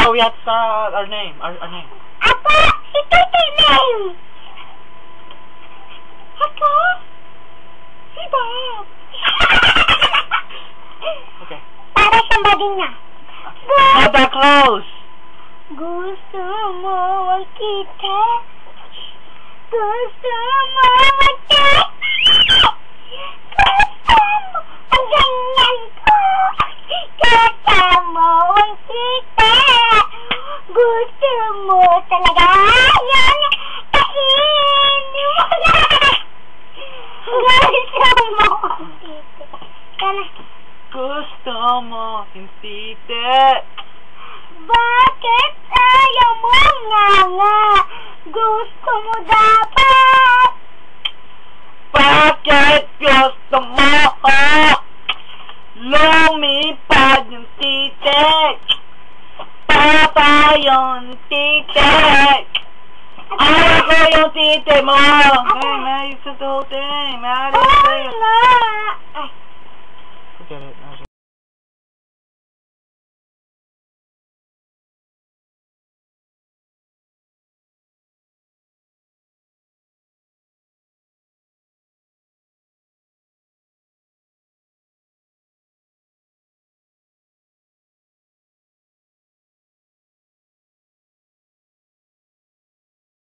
No, we have to start our name. Our name. Apa? Ito name. Ako? Si Bob. Okay. Para somebody na. Not that close. Gusto mo makita? Gusto mo makita? Gusto mo ang ganyan ko? Gusto mo makita? Gusto mo talaga yan? Kainin mo na! Gusto mo kana? Gusto mo insiste. Bakit ayaw mo nga? Gusto mo dapat. Bakit gusto mo lumipad yung titik? Papa yung titik. Ayaw ko yung titik mo. Hey, man, you said the whole thing, man. I didn't say it. Ay. Forget it.